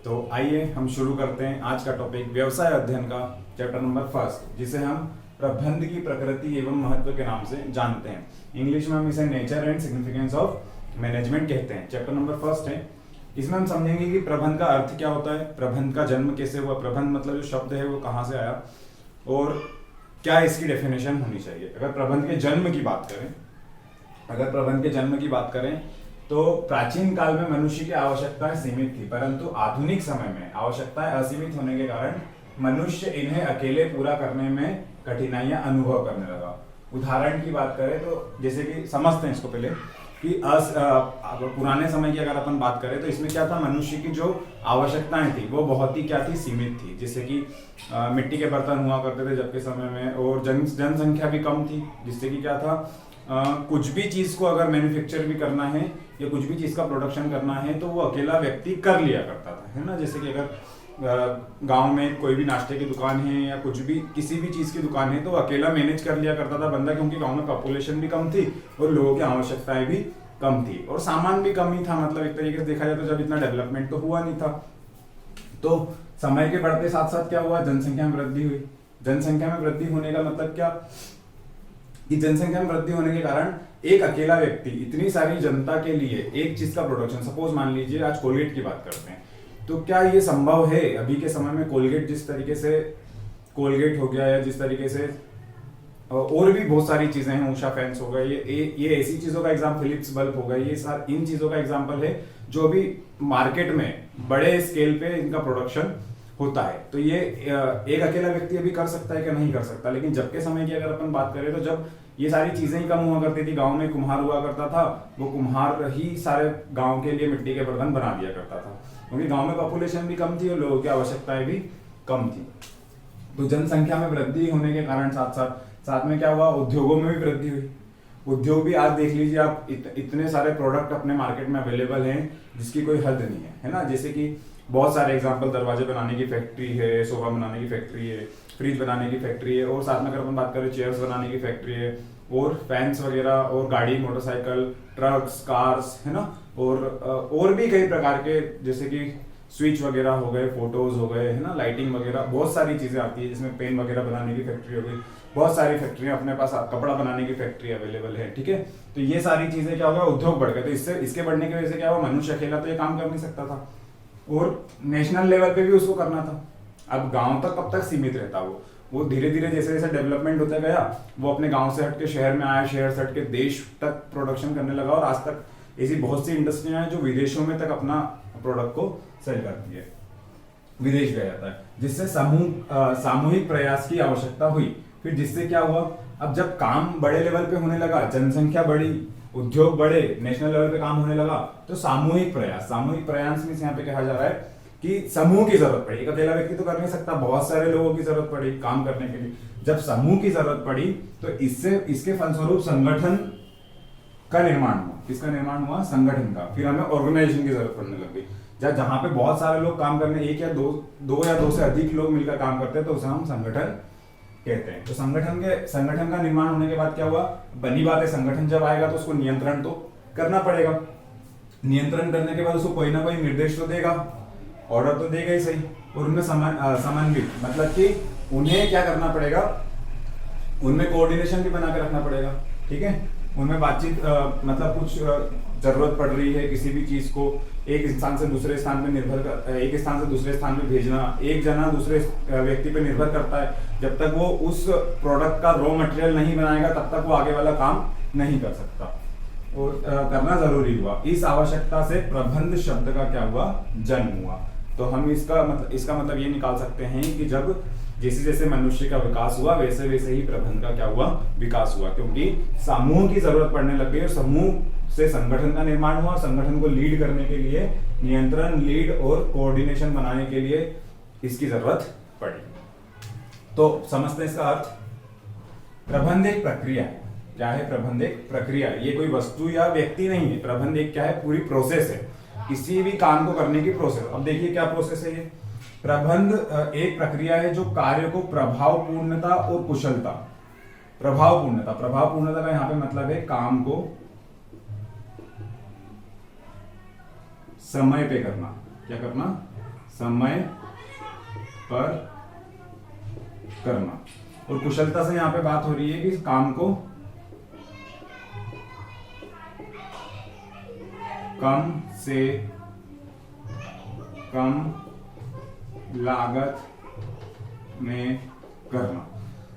तो आइए हम शुरू करते हैं आज का टॉपिक व्यवसाय अध्ययन का चैप्टर नंबर फर्स्ट, जिसे हम प्रबंध की प्रकृति एवं महत्व के नाम से जानते हैं। इंग्लिश में हम इसे nature and significance of management कहते हैं। चैप्टर नंबर फर्स्ट है। इसमें हम समझेंगे कि प्रबंध का अर्थ क्या होता है, प्रबंध का जन्म कैसे हुआ, प्रबंध मतलब जो शब्द है वो कहाँ से आया और क्या इसकी डेफिनेशन होनी चाहिए। अगर प्रबंध के जन्म की बात करें तो प्राचीन काल में मनुष्य की आवश्यकताएं सीमित थी, परंतु आधुनिक समय में आवश्यकताएं असीमित होने के कारण मनुष्य इन्हें अकेले पूरा करने में कठिनाइयां अनुभव करने लगा। उदाहरण की बात करें तो जैसे कि समझते हैं इसको पहले कि पुराने समय की अगर अपन बात करें तो इसमें क्या था, मनुष्य की जो आवश्यकताएं थी वो बहुत ही क्या थी, सीमित थी। जैसे कि मिट्टी के बर्तन हुआ करते थे जब के समय में, और जनसंख्या भी कम थी, जिससे कि क्या था, कुछ भी चीज को अगर मैन्युफैक्चर भी करना है या कुछ भी चीज का प्रोडक्शन करना है तो वो अकेला व्यक्ति कर लिया करता था, है ना। जैसे कि अगर गांव में कोई भी नाश्ते की दुकान है या कुछ भी किसी भी चीज की दुकान है तो वो अकेला मैनेज कर लिया करता था बंदा, क्योंकि गांव में पॉपुलेशन भी कम थी और लोगों की आवश्यकताएं भी कम थी और सामान भी कम ही था। मतलब एक तरीके से देखा जाए तो जब इतना डेवलपमेंट तो हुआ नहीं था। तो समय के बढ़ते साथ साथ क्या हुआ, जनसंख्या में वृद्धि हुई। जनसंख्या में वृद्धि होने का मतलब क्या कि जनसंख्या में वृद्धि होने के कारण एक अकेला व्यक्ति इतनी सारी जनता के लिए एक चीज का प्रोडक्शन, सपोज मान लीजिए आज कोलगेट की बात करते हैं, तो क्या ये संभव है अभी के समय में कोलगेट, जिस तरीके से कोलगेट हो गया या जिस तरीके से और भी बहुत सारी चीजें हैं, उषा फैंस हो गए, ये ऐसी चीजों का एग्जाम्पल, फिलिप्स बल्ब हो गए, ये इन चीजों का एग्जाम्पल है जो अभी मार्केट में बड़े स्केल पे इनका प्रोडक्शन होता है। तो ये एक अकेला व्यक्ति अभी कर सकता है क्या, नहीं कर सकता। लेकिन जब के समय की अगर अपन बात करें तो जब ये सारी चीजें ही कम हुआ करती थी, गांव में कुम्हार हुआ करता था, वो कुम्हार ही सारे गांव के लिए मिट्टी के बर्तन बना दिया करता था, क्योंकि गांव में पॉपुलेशन भी कम थी और लोगों की आवश्यकताएं भी कम थी। तो जनसंख्या में वृद्धि होने के कारण साथ में क्या हुआ, उद्योगों में भी वृद्धि हुई। उद्योग भी आज देख लीजिए आप, इतने सारे प्रोडक्ट अपने मार्केट में अवेलेबल हैं जिसकी कोई हद नहीं है ना। जैसे कि बहुत सारे एग्जांपल, दरवाजे बनाने की फैक्ट्री है, सोफा बनाने की फैक्ट्री है, फ्रिज बनाने की फैक्ट्री है, और साथ में अगर अपन बात करें चेयर्स बनाने की फैक्ट्री है, और फैंस वगैरह, और गाड़ी, मोटरसाइकिल, ट्रक्स, कार्स, है ना। और भी कई प्रकार के, जैसे कि स्विच वगैरह हो गए, फोटोज हो गए, है ना, लाइटिंग वगैरह, बहुत सारी चीजें आती है, जिसमें पेन वगैरह बनाने की फैक्ट्री हो गई, बहुत सारी फैक्ट्रियां अपने पास, कपड़ा बनाने की फैक्ट्री अवेलेबल है, ठीक है। तो ये सारी चीजें क्या होगा, उद्योग बढ़ गए। तो इसके बढ़ने की वजह से क्या हुआ, मनुष्य अकेला तो ये काम कर नहीं सकता था और नेशनल लेवल पे भी उसको करना था। अब गांव तक कब तक सीमित रहता, वो धीरे धीरे जैसे जैसे डेवलपमेंट होता गया, वो अपने गांव से हटके शहर में आया, शहर से हटके देश तक प्रोडक्शन करने लगा, और आज तक ऐसी बहुत सी इंडस्ट्रियां हैं जो विदेशों में तक अपना प्रोडक्ट को सेल करती है, विदेश गया जाता है, जिससे सामूहिक प्रयास की आवश्यकता हुई। फिर जिससे क्या हुआ, अब जब काम बड़े लेवल पे होने लगा, जनसंख्या बढ़ी, उद्योग बढ़े, नेशनल लेवल पे काम होने लगा, तो सामूहिक प्रयास में यहाँ पे कहा जा रहा है कि समूह की जरूरत पड़ी। एक अकेला व्यक्ति तो कर नहीं सकता, बहुत सारे लोगों की जरूरत पड़ी काम करने के लिए। जब समूह की जरूरत पड़ी तो इसके फलस्वरूप संगठन का निर्माण हुआ। किसका निर्माण हुआ, संगठन का। फिर हमें ऑर्गेनाइजेशन की जरूरत पड़ने लग गई, जहां पे बहुत सारे लोग काम करने, एक या दो से अधिक लोग मिलकर काम करते हैं, तो उसे हम संगठन कहते हैं। तो संगठन का निर्माण होने के बाद क्या हुआ, बनी बात है, संगठन जब आएगा तो उसको नियंत्रण तो करना पड़ेगा। नियंत्रण करने के बाद उसको कोई ना कोई निर्देश तो देगा, ऑर्डर तो देगा ही सही, और उनमें समन्वित, मतलब कि उन्हें क्या करना पड़ेगा, उनमें कोऑर्डिनेशन भी बना के रखना पड़ेगा, ठीक है। उनमें बातचीत, मतलब कुछ जरूरत पड़ रही है किसी भी चीज को, एक स्थान से दूसरे स्थान पे भेजना, एक जना दूसरे व्यक्ति पे निर्भर करता है। जब तक वो उस प्रोडक्ट का रॉ मटेरियल नहीं बनाएगा तब तक वो आगे वाला काम नहीं कर सकता, और करना जरूरी हुआ। इस आवश्यकता से प्रबंध शब्द का क्या हुआ, जन्म हुआ। तो हम इसका मतलब ये निकाल सकते हैं कि जब जैसे जैसे मनुष्य का विकास हुआ, वैसे वैसे ही प्रबंध का क्या हुआ, विकास हुआ, क्योंकि समूह की जरूरत पड़ने लग गई और समूह से संगठन का निर्माण हुआ। संगठन को लीड करने के लिए, नियंत्रण, लीड और कोऑर्डिनेशन बनाने के लिए इसकी जरूरत पड़ी। तो समझते हैं इसका अर्थ। प्रबंध एक प्रक्रिया है। क्या है प्रबंध? एक प्रक्रिया। ये कोई वस्तु या व्यक्ति नहीं है। प्रबंध एक क्या है, पूरी प्रोसेस है, किसी भी काम को करने की प्रोसेस। अब देखिए क्या प्रोसेस है ये। प्रबंध एक प्रक्रिया है जो कार्य को प्रभावपूर्णता और कुशलता, प्रभावपूर्णता का यहां पे मतलब है काम को समय पे करना। क्या करना? समय पर करना। और कुशलता से यहाँ पे बात हो रही है कि काम को कम से कम लागत में करना।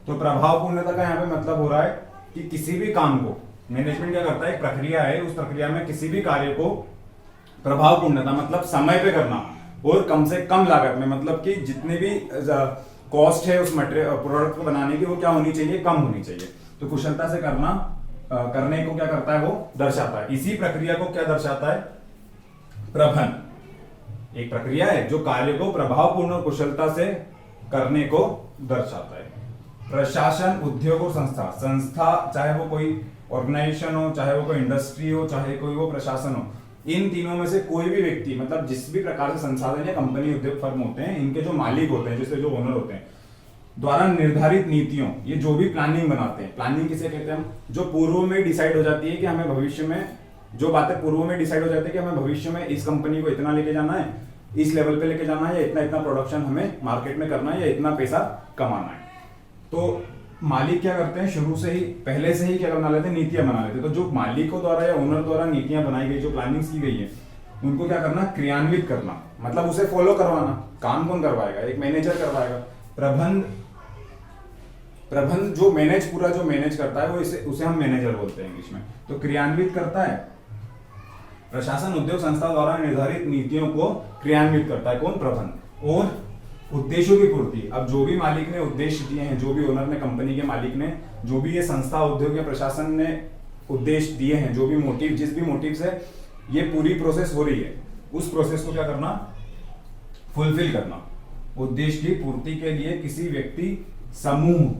तो प्रभावपूर्णता का यहाँ पे मतलब हो रहा है कि किसी भी काम को मैनेजमेंट क्या करता है, एक प्रक्रिया है, उस प्रक्रिया में किसी भी कार्य को प्रभावपूर्णता मतलब समय पे करना और कम से कम लागत में, मतलब कि जितने भी कॉस्ट है उस मटेरियल प्रोडक्ट को बनाने की वो क्या होनी चाहिए, कम होनी चाहिए। तो कुशलता से करना करने को क्या करता है, वो दर्शाता है। इसी प्रक्रिया को क्या दर्शाता है, प्रबंध एक प्रक्रिया है जो कार्य को प्रभावपूर्ण और कुशलता से करने को दर्शाता है। प्रशासन, उद्योग और संस्था चाहे वो कोई ऑर्गेनाइजेशन हो, चाहे वो कोई इंडस्ट्री हो, चाहे कोई वो प्रशासन हो, इन तीनों में से कोई भी व्यक्ति मतलब जिस भी प्रकार से संसाधन या कंपनी उद्योग फर्म होते हैं, इनके जो मालिक होते हैं, जैसे जो ओनर होते हैं, द्वारा निर्धारित नीतियों, ये जो भी प्लानिंग बनाते हैं, प्लानिंग किसे कहते हैं हम, जो पूर्व में डिसाइड हो जाती है कि हमें भविष्य में, जो बातें पूर्व में डिसाइड हो जाती है कि हमें भविष्य में इस कंपनी को इतना लेके जाना है, इस लेवल पे लेके जाना है, या इतना इतना प्रोडक्शन हमें मार्केट में करना है, या इतना पैसा कमाना है। तो मालिक क्या करते हैं, शुरू से ही पहले से ही क्या बना लेते हैं, नीतियां बना लेते हैं। तो जो मालिकों द्वारा या ओनर द्वारा नीतियां बनाई गई, जो प्लानिंग्स की गई है, उनको क्या करना, क्रियान्वित करना, मतलब उसे फॉलो करवाना। काम कौन करवाएगा, एक मैनेजर करवाएगा। प्रबंध जो पूरा जो मैनेज करता है वो उसे हम मैनेजर बोलते हैं इंग्लिश में। तो क्रियान्वित करता है प्रशासन, उद्योग संस्था द्वारा निर्धारित नीतियों को क्रियान्वित करता है कौन, प्रबंध। और उद्देश्यों की पूर्ति, अब जो भी मालिक ने उद्देश्य दिए हैं, जो भी ओनर ने, कंपनी के मालिक ने, जो भी ये संस्था, उद्योग या प्रशासन ने उद्देश्य दिए हैं, जो भी मोटिव, जिस भी मोटिव से ये पूरी प्रोसेस हो रही है, उस प्रोसेस को क्या करना, फुलफिल करना। उद्देश्य की पूर्ति के लिए किसी व्यक्ति समूह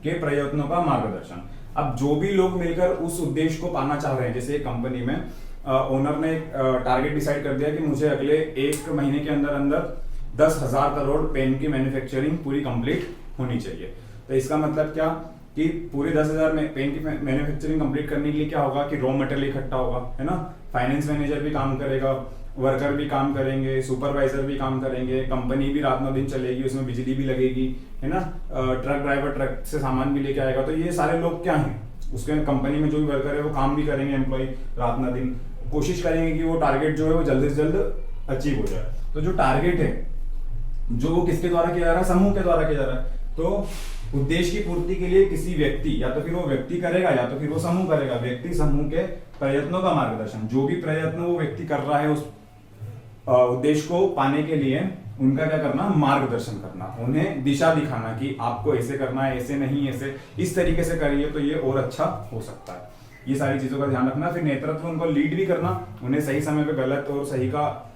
के प्रयत्नों का मार्गदर्शन। अब जो भी लोग मिलकर उस उद्देश्य को पाना चाह रहे हैं, जैसे कंपनी में ओनर ने टारगेट डिसाइड कर दिया कि मुझे अगले 1 महीने के अंदर अंदर 10,000 करोड़ पेन की मैन्युफैक्चरिंग पूरी कंप्लीट होनी चाहिए। तो इसका मतलब क्या कि पूरे 10,000 में पेन की मैन्युफैक्चरिंग कंप्लीट करने के लिए क्या होगा कि रॉ मटेरियल इकट्ठा होगा, है ना, फाइनेंस मैनेजर भी काम करेगा, वर्कर भी काम करेंगे, सुपरवाइजर भी काम करेंगे, कंपनी भी रात 9 दिन चलेगी, उसमें बिजली भी लगेगी, है ना, ट्रक ड्राइवर ट्रक से सामान भी लेके आएगा। तो ये सारे लोग क्या हैं, उसके कंपनी में जो भी वर्कर है वो काम भी करेंगे, एम्प्लॉय रात 9 दिन कोशिश करेंगे कि वो टारगेट जो है वो जल्द से जल्द अचीव हो जाए। तो जो टारगेट है जो वो किसके द्वारा किया जा रहा है, समूह के द्वारा किया जा रहा है। तो उद्देश्य की पूर्ति के लिए किसी व्यक्ति, या तो फिर वो व्यक्ति करेगा या तो फिर वो समूह करेगा, व्यक्ति समूह के प्रयत्नों का मार्गदर्शन। जो भी प्रयत्न वो व्यक्ति कर रहा है उस उद्देश्य को पाने के लिए, उनका क्या करना, मार्गदर्शन करना, उन्हें दिशा दिखाना कि आपको ऐसे करना है, ऐसे नहीं, ऐसे इस तरीके से करिए तो ये और अच्छा हो सकता है। ये सारी चीजों का ध्यान रखना। फिर नेतृत्व, उनको लीड भी करना, उन्हें सही समय पे गलत और सही का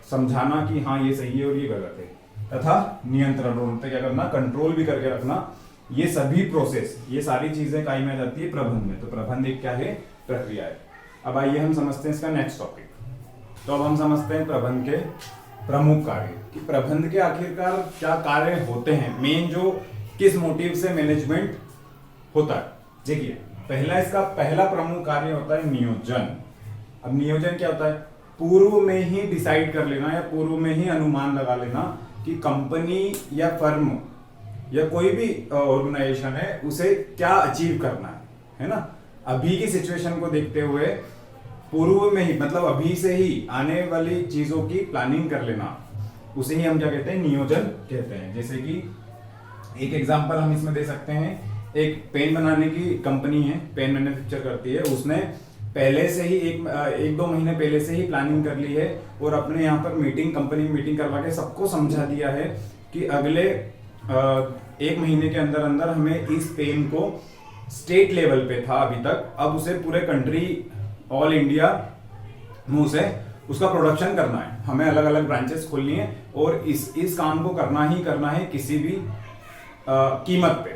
समझाना कि हाँ ये सही है और ये गलत है, तथा नियंत्रण, उन पे क्या करना, कंट्रोल भी करके रखना। ये सभी प्रोसेस, ये सारी चीजें काई में आ जाती है, प्रबंध में। तो प्रबंध एक क्या है, प्रक्रिया है। अब आइए हम समझते हैं इसका नेक्स्ट टॉपिक। तो अब हम समझते हैं प्रबंध के प्रमुख कार्य, कि प्रबंध के आखिरकार क्या कार्य होते हैं, मेन जो किस मोटिव से मैनेजमेंट होता है। देखिए, इसका पहला प्रमुख कार्य होता है नियोजन। अब नियोजन क्या होता है, पूर्व में ही डिसाइड कर लेना या पूर्व में ही अनुमान लगा लेना कि कंपनी या फर्म या कोई भी ऑर्गेनाइजेशन है उसे क्या अचीव करना है ना। अभी की सिचुएशन को देखते हुए पूर्व में ही, मतलब अभी से ही आने वाली चीजों की प्लानिंग कर लेना, उसे ही हम क्या कहते हैं, नियोजन कहते हैं। जैसे कि एक एग्जांपल हम इसमें दे सकते हैं, एक पेन बनाने की कंपनी है, पेन मैन्युफैक्चर करती है, उसने पहले से ही एक 2 महीने पहले से ही प्लानिंग कर ली है और अपने यहाँ पर कंपनी मीटिंग करवा के सबको समझा दिया है कि अगले 1 महीने के अंदर अंदर हमें इस पेन को, स्टेट लेवल पे था अभी तक, अब उसे पूरे कंट्री, ऑल इंडिया में उसे उसका प्रोडक्शन करना है, हमें अलग अलग ब्रांचेस खोलनी है और इस काम को करना है किसी भी कीमत पे,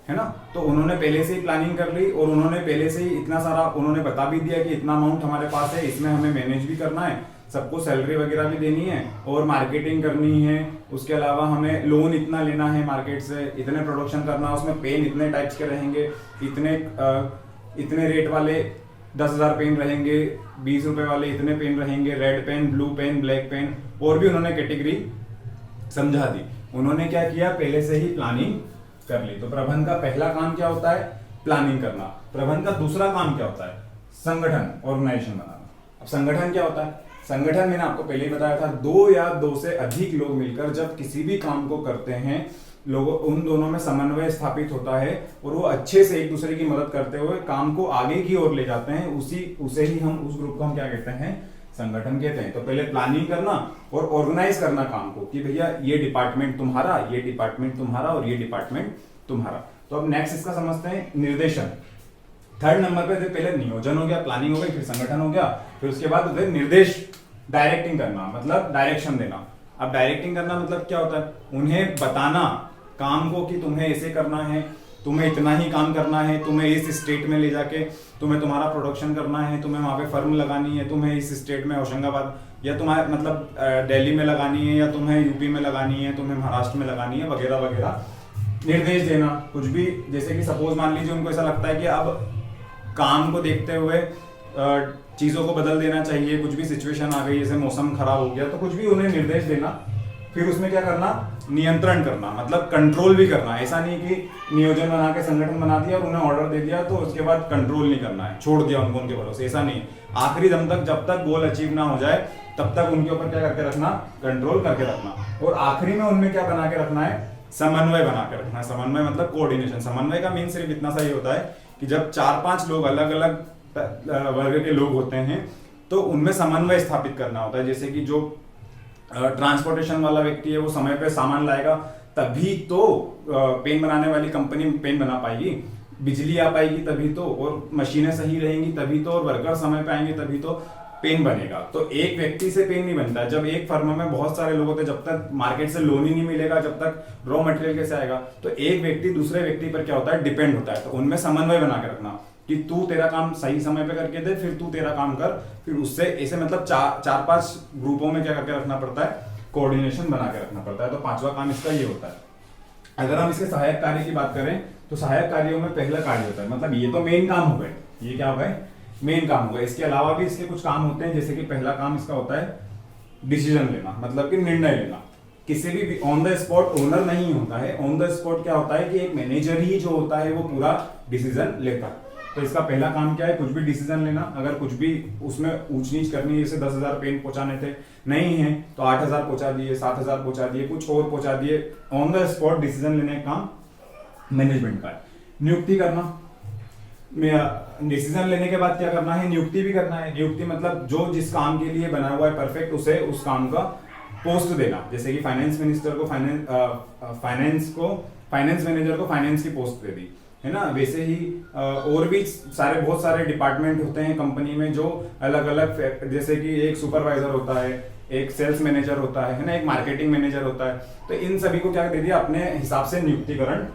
है ना। तो उन्होंने पहले से ही प्लानिंग कर ली और उन्होंने पहले से ही इतना सारा उन्होंने बता भी दिया कि इतना अमाउंट हमारे पास है, इसमें हमें मैनेज भी करना है, सबको सैलरी वगैरह भी देनी है और मार्केटिंग करनी है, उसके अलावा हमें लोन इतना लेना है मार्केट से, इतने प्रोडक्शन करना, उसमें पेन इतने टाइप्स के रहेंगे, इतने रेट वाले 10,000 पेन रहेंगे, 20 रुपए वाले इतने पेन रहेंगे, red pen, blue pen, black pen, और भी उन्होंने कैटेगरी समझा दी। उन्होंने क्या किया, पहले से ही प्लानिंग कर ली। तो प्रबंधन का पहला काम क्या होता है, प्लानिंग करना। प्रबंधन का दूसरा काम क्या होता है, संगठन, ऑर्गेनाइजेशन बनाना। अब संगठन क्या होता है, संगठन मैंने आपको पहले ही बताया था, दो या दो से अधिक लोग मिलकर जब किसी भी काम को करते हैं, लोगों उन दोनों में समन्वय स्थापित होता है और वो अच्छे से एक दूसरे की मदद करते हुए काम को आगे की ओर ले जाते हैं। उसे ही हम, उस ग्रुप को हम क्या कहते हैं, संगठन कहते हैं। तो पहले प्लानिंग करना और ऑर्गेनाइज करना काम को, कि भैया ये डिपार्टमेंट तुम्हारा, ये डिपार्टमेंट तुम्हारा और ये डिपार्टमेंट तुम्हारा। तो अब नेक्स्ट इसका समझते हैं निर्देशन। थर्ड नंबर पे पहले नियोजन हो गया, प्लानिंग हो गई, फिर संगठन हो गया, फिर उसके बाद उधर निर्देश, डायरेक्टिंग करना, मतलब डायरेक्शन देना। अब डायरेक्टिंग करना मतलब क्या होता है, उन्हें बताना काम को कि तुम्हें ऐसे करना है, तुम्हें इतना ही काम करना है, तुम्हें इस स्टेट में ले जाके तुम्हें तुम्हारा प्रोडक्शन करना है, तुम्हें वहां पे फर्म लगानी है, तुम्हें इस स्टेट में होशंगाबाद या तुम्हारे मतलब दिल्ली में लगानी है, या तुम्हें यूपी में लगानी है, तुम्हें महाराष्ट्र में लगानी है, वगैरह वगैरह निर्देश देना। कुछ भी, जैसे कि सपोज मान लीजिए उनको ऐसा लगता है कि अब काम को देखते हुए चीजों को बदल देना चाहिए, कुछ भी सिचुएशन आ गई, जैसे मौसम खराब हो गया, तो कुछ भी उन्हें निर्देश देना। फिर उसमें क्या करना, नियंत्रण करना, मतलब कंट्रोल भी करना। ऐसा नहीं कि नियोजन बना के संगठन बना दिया और उन्हें ऑर्डर दे दिया तो उसके बाद कंट्रोल नहीं करना है, छोड़ दिया उनको उनके भरोसे, ऐसा नहीं। आखिरी दम तक, जब तक गोल अचीव ना हो जाए तब तक उनके ऊपर क्या करके रखना, कंट्रोल करके रखना। और आखिरी में उनमें क्या बना के रखना है, समन्वय बना के रखना है। समन्वय मतलब कोऑर्डिनेशन। समन्वय का मीन सिर्फ इतना सा ही होता है कि जब 4-5 लोग अलग अलग वर्ग के लोग होते हैं तो उनमें समन्वय स्थापित करना होता है। जैसे कि जो ट्रांसपोर्टेशन वाला व्यक्ति है वो समय पे सामान लाएगा, तभी तो पेन बनाने वाली कंपनी पेन बना पाएगी, बिजली आ पाएगी तभी तो, और मशीनें सही रहेंगी तभी तो, और वर्कर समय पे आएंगे तभी तो पेन बनेगा। तो एक व्यक्ति से पेन नहीं बनता। जब एक फर्म में बहुत सारे लोग होते हैं, जब तक मार्केट से लोन ही नहीं मिलेगा, जब तक रॉ मटेरियल कैसे आएगा, तो एक व्यक्ति दूसरे व्यक्ति पर क्या होता है, डिपेंड होता है। तो उनमें समन्वय बना के रखना कि तू तेरा काम सही समय पे करके दे, फिर तू तेरा काम कर, फिर उससे ऐसे मतलब 4-5 ग्रुपों में क्या करके रखना पड़ता है, कोऑर्डिनेशन बना के रखना पड़ता है। तो 5वां काम इसका ये होता है। अगर हम इसके सहायक कार्य की बात करें तो सहायक कार्यों में पहला कार्य होता है, मतलब ये तो मेन काम हो गए, ये क्या हो गए, मेन काम हो गए। इसके अलावा भी इसके कुछ काम होते हैं, जैसे कि पहला काम इसका होता है डिसीजन लेना, मतलब कि निर्णय लेना। किसी भी ऑन द स्पॉट ओनर नहीं होता है। ऑन द स्पॉट क्या होता है कि एक मैनेजर ही जो होता है वो पूरा डिसीजन लेता है। तो इसका पहला काम क्या है, कुछ भी डिसीजन लेना। अगर कुछ भी उसमें ऊंच नीच करनी है, जैसे 10,000 पेन पहुंचाने थे, नहीं है तो 8,000 पहुंचा दिए, 7,000 पहुंचा दिए, कुछ और पहुंचा दिए। ऑन द स्पॉट डिसीजन लेने का काम मैनेजमेंट का है। नियुक्ति करना, डिसीजन लेने के बाद क्या करना है, नियुक्ति भी करना है। नियुक्ति मतलब जो जिस काम के लिए बना हुआ है परफेक्ट, उसे उस काम का पोस्ट देना। जैसे कि फाइनेंस मिनिस्टर को फाइनेंस मैनेजर को फाइनेंस की पोस्ट दे दी, है ना। वैसे ही और भी बहुत सारे डिपार्टमेंट होते हैं कंपनी में जो अलग अलग, जैसे कि एक सुपरवाइजर होता है, एक सेल्स मैनेजर होता है ना, एक मार्केटिंग मैनेजर होता है। तो इन सभी को क्या दे दिया, अपने हिसाब से नियुक्तिकरण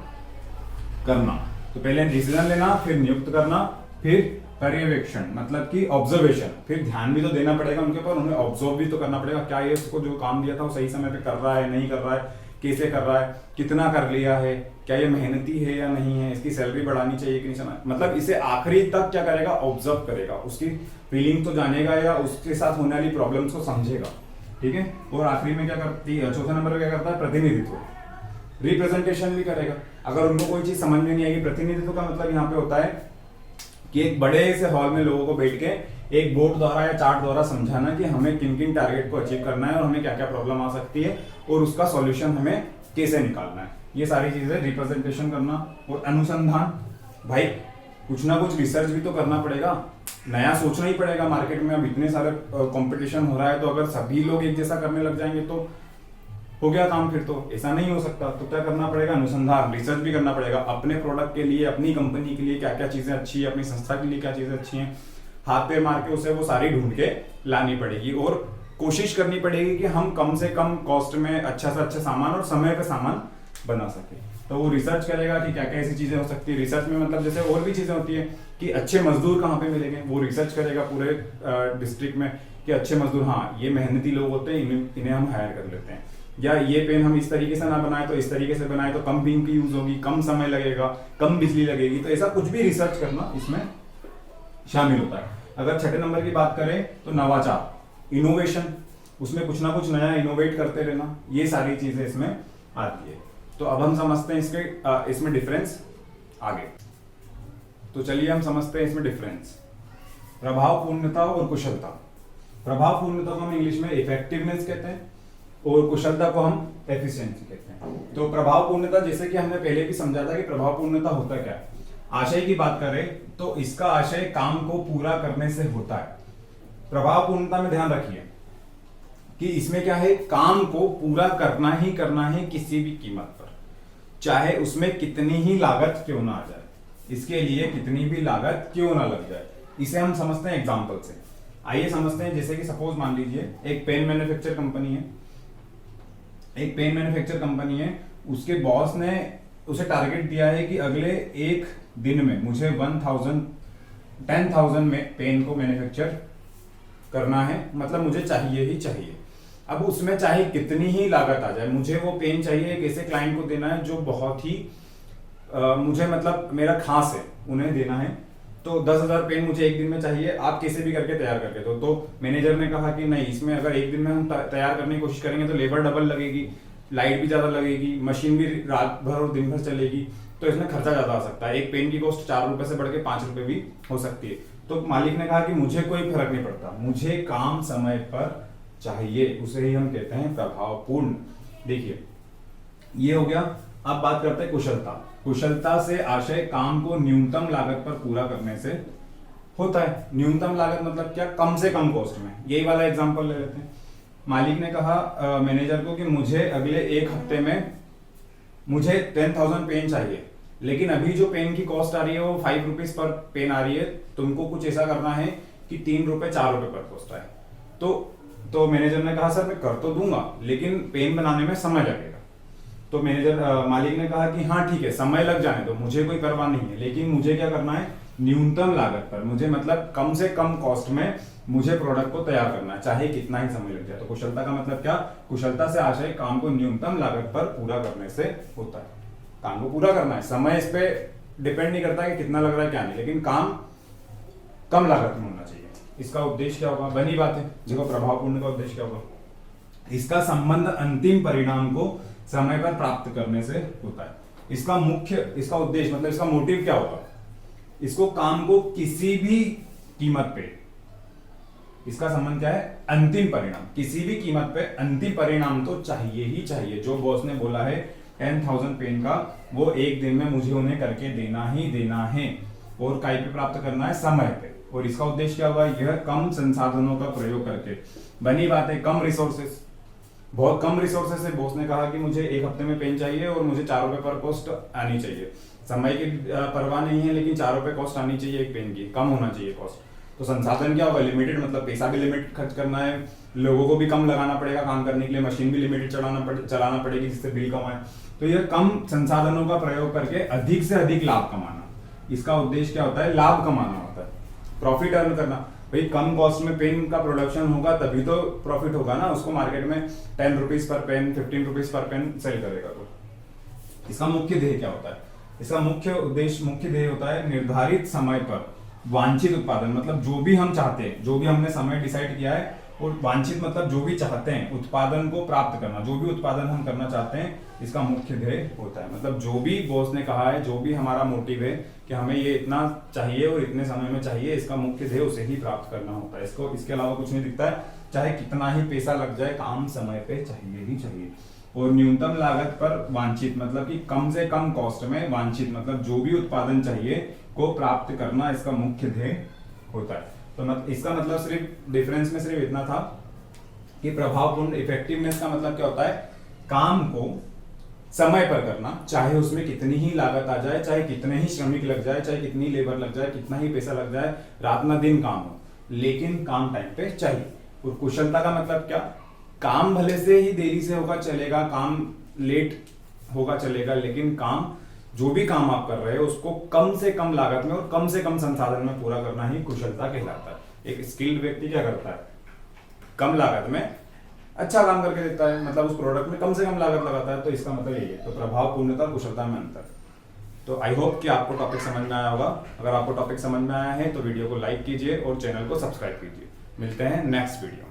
करना। तो पहले डिसीजन लेना, फिर नियुक्त करना, फिर पर्यवेक्षण मतलब कि ऑब्जर्वेशन, फिर ध्यान भी तो देना पड़ेगा उनके ऊपर, उन्हें ऑब्जर्व भी तो करना पड़ेगा, क्या ये उसको जो काम दिया था वो सही समय पे कर रहा है, नहीं कर रहा है, कैसे कर रहा है, कितना कर लिया है, क्या ये मेहनती है या नहीं है, इसकी सैलरी बढ़ानी चाहिए कि नहीं, मतलब इसे आखिरी तक क्या करेगा, ऑब्जर्व करेगा, उसकी फीलिंग तो जानेगा या उसके साथ होने वाली प्रॉब्लम्स को समझेगा, ठीक है। और आखिरी में क्या करती है, चौथे नंबर पे क्या करता है, प्रतिनिधित्व, रिप्रेजेंटेशन भी करेगा। अगर उनको कोई चीज समझ में नहीं आएगी, प्रतिनिधित्व का मतलब यहाँ पे होता है कि एक बड़े से हॉल में लोगों को बैठ के एक बोर्ड द्वारा या चार्ट द्वारा समझाना कि हमें किन किन टारगेट को अचीव करना है और हमें क्या क्या प्रॉब्लम आ सकती है और उसका सॉल्यूशन हमें कैसे निकालना है, ये सारी चीजें रिप्रेजेंटेशन करना। और अनुसंधान, भाई कुछ ना कुछ रिसर्च भी तो करना पड़ेगा, नया सोचना ही पड़ेगा। मार्केट में अब इतने सारे कंपटीशन हो रहा है, तो अगर सभी लोग एक जैसा करने लग जाएंगे तो हो गया काम, फिर तो ऐसा नहीं हो सकता। तो क्या करना पड़ेगा, अनुसंधान, रिसर्च भी करना पड़ेगा। अपने प्रोडक्ट के लिए, अपनी कंपनी के लिए क्या क्या चीजें अच्छी है, अपनी संस्था के लिए क्या चीजें अच्छी हैं, हाथ पे मार के उसे वो सारी ढूंढ के लानी पड़ेगी और कोशिश करनी पड़ेगी कि हम कम से कम कॉस्ट में अच्छा से अच्छा सामान और समय पे सामान बना सके। तो वो रिसर्च करेगा कि क्या क्या ऐसी चीजें हो सकती है। रिसर्च में मतलब जैसे और भी चीजें होती है कि अच्छे मजदूर कहाँ पे मिलेंगे, वो रिसर्च करेगा पूरे डिस्ट्रिक्ट में कि अच्छे मजदूर, हाँ ये मेहनती लोग होते हैं, इन्हें हम हायर कर लेते हैं, या ये पेन हम इस तरीके से ना बनाए तो इस तरीके से बनाए तो कम इंक यूज होगी, कम समय लगेगा, कम बिजली लगेगी। तो ऐसा कुछ भी रिसर्च करना इसमें शामिल होता है। अगर छठे नंबर की बात करें तो नवाचार, इनोवेशन, उसमें कुछ ना कुछ नया इनोवेट करते रहना, ये सारी चीजें इसमें आती है। तो अब हम समझते हैं इसमें डिफरेंस आगे। तो चलिए हम समझते हैं इसमें डिफरेंस, प्रभावपूर्णता और कुशलता। प्रभावपूर्णता को हम इंग्लिश में इफेक्टिवनेस कहते हैं और कुशलता को हम एफिशिएंसी कहते हैं। तो प्रभावपूर्णता, जैसे कि हमने पहले भी समझा था कि प्रभावपूर्णता होता क्या है। आशय की बात करें तो इसका आशय काम को पूरा करने से होता है। प्रभावपूर्णता में ध्यान रखिए कि इसमें क्या है, काम को पूरा करना ही करना है किसी भी कीमत पर, चाहे उसमें कितनी ही लागत क्यों ना आ जाए, इसके लिए कितनी भी लागत क्यों ना लग जाए। इसे हम समझते हैं एग्जांपल से। आइए समझते हैं, जैसे कि सपोज मान लीजिए एक पेन मैन्युफैक्चर कंपनी है, उसके बॉस ने उसे टारगेट दिया है कि अगले एक दिन में मुझे 10,000 में पेन को मैन्युफैक्चर करना है, मतलब मुझे चाहिए ही चाहिए। अब उसमें चाहे कितनी ही लागत आ जाए, मुझे वो पेन चाहिए, एक ऐसे क्लाइंट को देना है जो बहुत ही मुझे मतलब मेरा खास है, उन्हें देना है। तो 10,000 पेन मुझे एक दिन में चाहिए, आप कैसे भी करके तैयार करके दो। तो मैनेजर ने कहा कि नहीं, इसमें अगर एक दिन में हम तैयार करने की कोशिश करेंगे तो लेबर डबल लगेगी, लाइट भी ज्यादा लगेगी, मशीन भी रात भर और दिन भर चलेगी, तो इसमें खर्चा ज्यादा आ सकता है। एक पेन की कॉस्ट 4 रुपए से बढ़ के 5 रुपए भी हो सकती है। तो मालिक ने कहा कि मुझे कोई फर्क नहीं पड़ता, मुझे काम समय पर चाहिए, उसे ही हम कहते हैं प्रभावपूर्ण। देखिए ये हो गया। अब बात करते हैं कुशलता। कुशलता से आशय काम को न्यूनतम लागत पर पूरा करने से होता है। न्यूनतम लागत मतलब क्या, कम से कम कॉस्ट में। यही वाला एग्जांपल ले लेते हैं। मालिक ने कहा मैनेजर को कि मुझे अगले एक हफ्ते में मुझे 10,000 पेन चाहिए, लेकिन अभी जो पेन की कॉस्ट आ रही है वो 5 रुपीज पर पेन आ रही है, तुमको कुछ ऐसा करना है कि 3 रुपए 4 रुपए पर कॉस्ट आए। तो मैनेजर ने कहा सर मैं कर तो दूंगा, लेकिन पेन बनाने में समय लगेगा। तो मालिक ने कहा कि हाँ ठीक है, समय लग जाने दो, मुझे कोई परवाह नहीं है, लेकिन मुझे क्या करना है, न्यूनतम लागत पर, मुझे मतलब कम से कम कॉस्ट में मुझे प्रोडक्ट को तैयार करना है, चाहे कितना ही समय लग जाए। तो कुशलता का मतलब क्या, कुशलता से आशय काम को न्यूनतम लागत पर पूरा करने से होता है। काम को पूरा करना है, समय इस पे डिपेंड नहीं करता कि कितना लग रहा है क्या नहीं, लेकिन काम कम लागत में होना चाहिए। इसका उद्देश्य क्या होगा, बनी बात है। देखो प्रभावपूर्ण का उद्देश्य क्या होगा, इसका संबंध अंतिम परिणाम को समय पर प्राप्त करने से होता है। इसका उद्देश्य मतलब इसका मोटिव क्या होगा, इसको काम को किसी भी कीमत पे, इसका संबंध क्या है, अंतिम परिणाम, किसी भी कीमत पे अंतिम परिणाम तो चाहिए ही चाहिए। जो बॉस ने बोला है 10,000 पेन का, वो एक दिन में मुझे उन्हें करके देना ही देना है, और काय पे प्राप्त करना है, समय पे। और इसका उद्देश्य क्या होगा, यह कम संसाधनों का प्रयोग करके। बनी बात है कम रिसोर्सेस, बहुत कम रिसोर्सेस से बॉस ने कहा कि मुझे एक हफ्ते में पेन चाहिए और मुझे 4 रुपए पर कॉस्ट आनी चाहिए। समय की परवाह नहीं है, लेकिन 4 रुपए कॉस्ट आनी चाहिए एक पेन की, कम होना चाहिए कॉस्ट। तो संसाधन क्या होगा, लिमिटेड, मतलब पैसा भी लिमिटेड खर्च करना है, लोगों को भी कम लगाना पड़ेगा काम करने के लिए, मशीन भी लिमिटेड चलाना पड़ेगी जिससे बिल कम आए। तो यह कम संसाधनों का प्रयोग करके अधिक से अधिक लाभ कमाना, इसका उद्देश्य क्या होता है, लाभ कमाना होता है, प्रॉफिट अर्न करना। भाई कम कॉस्ट में पेन का प्रोडक्शन होगा तभी तो प्रॉफिट होगा ना, उसको मार्केट में 10 रुपीज पर पेन, 15 रुपीज पर पेन सेल करेगा। तो इसका मुख्य ध्येय क्या होता है, इसका मुख्य ध्येय होता है निर्धारित समय पर वांछित उत्पादन, मतलब जो भी हम चाहते हैं, जो भी हमने समय डिसाइड किया है, और वांछित मतलब जो भी चाहते हैं उत्पादन को प्राप्त करना, जो भी उत्पादन हम करना चाहते हैं, इसका मुख्य ध्येय होता है। मतलब जो भी बॉस ने कहा है, जो भी हमारा मोटिव है कि हमें ये इतना चाहिए और इतने समय में चाहिए, इसका मुख्य ध्येय उसे ही प्राप्त करना होता है। इसके अलावा कुछ नहीं दिखता है। चाहे कितना ही पैसा लग जाए, काम समय पे चाहिए ही चाहिए। और न्यूनतम लागत पर वांछित मतलब कि कम से कम कॉस्ट में वांछित मतलब जो भी उत्पादन चाहिए को प्राप्त करना, इसका मुख्य ध्येय होता है। तो इसका मतलब सिर्फ डिफरेंस में सिर्फ इतना था कि प्रभावपूर्ण, इफेक्टिवनेस का मतलब क्या होता है, काम को समय पर करना, चाहे उसमें कितनी ही लागत आ जाए, चाहे कितने ही श्रमिक लग जाए, चाहे कितनी लेबर लग जाए, कितना ही पैसा लग जाए, रात ना दिन काम हो, लेकिन काम टाइम पे चाहिए। और कुशलता का मतलब क्या, काम भले से ही देरी से होगा चलेगा, काम लेट होगा चलेगा, लेकिन काम, जो भी काम आप कर रहे हो उसको कम से कम लागत में और कम से कम संसाधन में पूरा करना ही कुशलता कहलाता है। एक स्किल्ड व्यक्ति क्या करता है, कम लागत में अच्छा काम करके देता है, मतलब उस प्रोडक्ट में कम से कम लागत लगाता है। तो इसका मतलब यही है। तो प्रभावपूर्णता कुशलता में अंतर। तो आई होप कि आपको टॉपिक समझ में आया होगा। अगर आपको टॉपिक समझ में आया है तो वीडियो को लाइक कीजिए और चैनल को सब्सक्राइब कीजिए। मिलते हैं नेक्स्ट वीडियो।